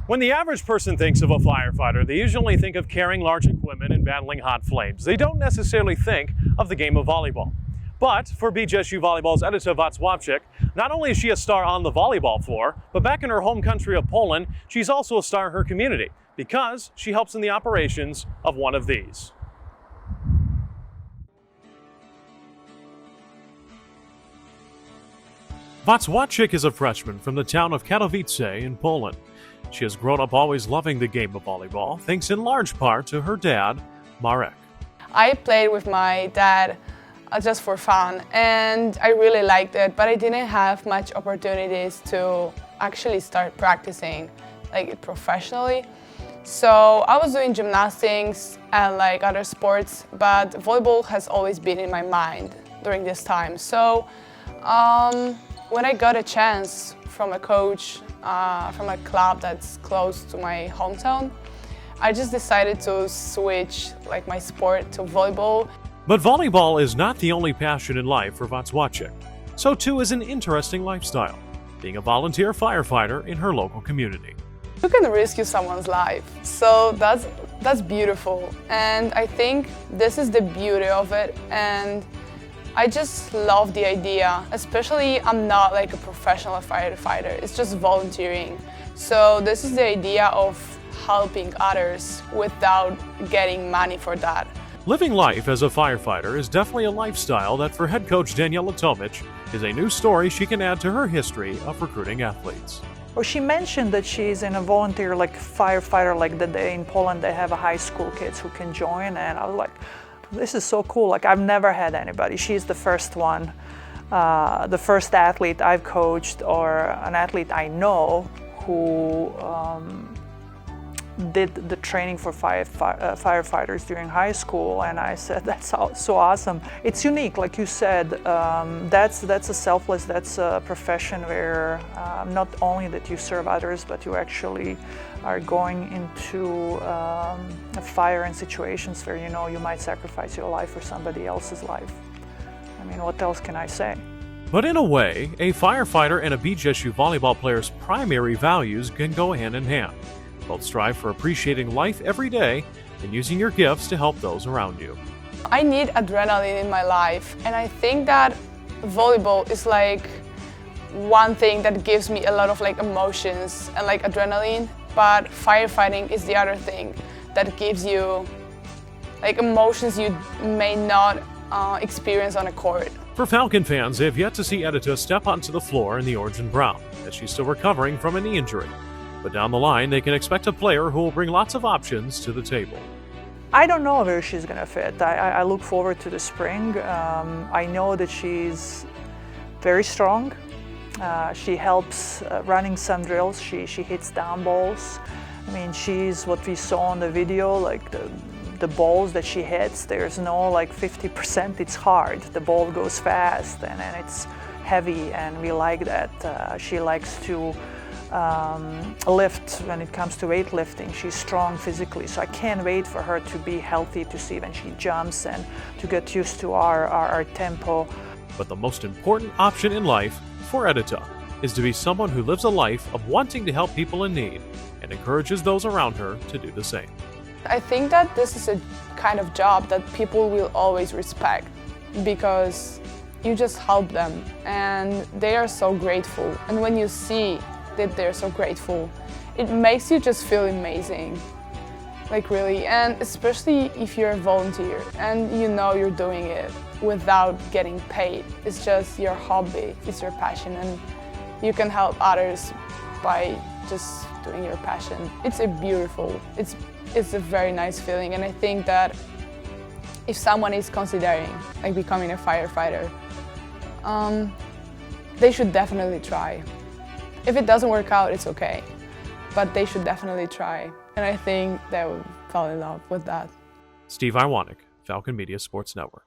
When the average person thinks of a firefighter, they usually think of carrying large equipment and battling hot flames. They don't necessarily think of the game of volleyball. But for BGSU Volleyball's Edyta Waclawczyk, not only is she a star on the volleyball floor, but back in her home country of Poland, she's also a star in her community because she helps in the operations of one of these. Waclawczyk is a freshman from the town of Katowice in Poland. She has grown up always loving the game of volleyball, thanks in large part to her dad, Marek. I played with my dad just for fun, and I really liked it, but I didn't have much opportunities to actually start practicing professionally. So I was doing gymnastics and other sports, but volleyball has always been in my mind during this time. So when I got a chance from a coach from a club that's close to my hometown, I just decided to switch my sport to volleyball. But volleyball is not the only passion in life for Waclawczyk. So too is an interesting lifestyle, being a volunteer firefighter in her local community. You can rescue someone's life, so that's beautiful. And I think this is the beauty of it, and I just love the idea, especially I'm not a professional firefighter, it's just volunteering. So this is the idea of helping others without getting money for that. Living life as a firefighter is definitely a lifestyle that for head coach Daniela Tomic is a new story she can add to her history of recruiting athletes. Well, she mentioned that she's in a volunteer firefighter, that they in Poland they have a high school kids who can join, and I was like, this is so cool. I've never had anybody. She's the first one, the first athlete I've coached or an athlete I know who did the training for firefighters during high school, and I said, that's so awesome. It's unique, like you said. That's a profession where not only that you serve others, but you actually are going into a fire in situations where you might sacrifice your life for somebody else's life. I mean, what else can I say? But in a way, a firefighter and a BGSU volleyball player's primary values can go hand in hand. Both strive for appreciating life every day and using your gifts to help those around you. I need adrenaline in my life, and I think that volleyball is one thing that gives me a lot of emotions and adrenaline, but firefighting is the other thing that gives you emotions you may not experience on a court. For Falcon fans, they have yet to see Edyta step onto the floor in the orange and brown, as she's still recovering from a knee injury. But down the line, they can expect a player who will bring lots of options to the table. I don't know where she's going to fit. I look forward to the spring. I know that she's very strong. She helps running some drills. She hits down balls. I mean, she's what we saw on the video, the balls that she hits, there's no 50%, it's hard. The ball goes fast and it's heavy, and we like that. She likes to lift when it comes to weightlifting. She's strong physically, so I can't wait for her to be healthy, to see when she jumps and to get used to our tempo. But the most important option in life for Edyta is to be someone who lives a life of wanting to help people in need and encourages those around her to do the same. I think that this is a kind of job that people will always respect because you just help them and they are so grateful. And when you see that they're so grateful, it makes you just feel amazing, really. And especially if you're a volunteer and you're doing it without getting paid. It's just your hobby, it's your passion, and you can help others by just doing your passion. It's a very nice feeling, and I think that if someone is considering becoming a firefighter, they should definitely try. If it doesn't work out, it's okay, but they should definitely try, and I think they would fall in love with that. Steve Waclawczyk, Falcon Media Sports Network.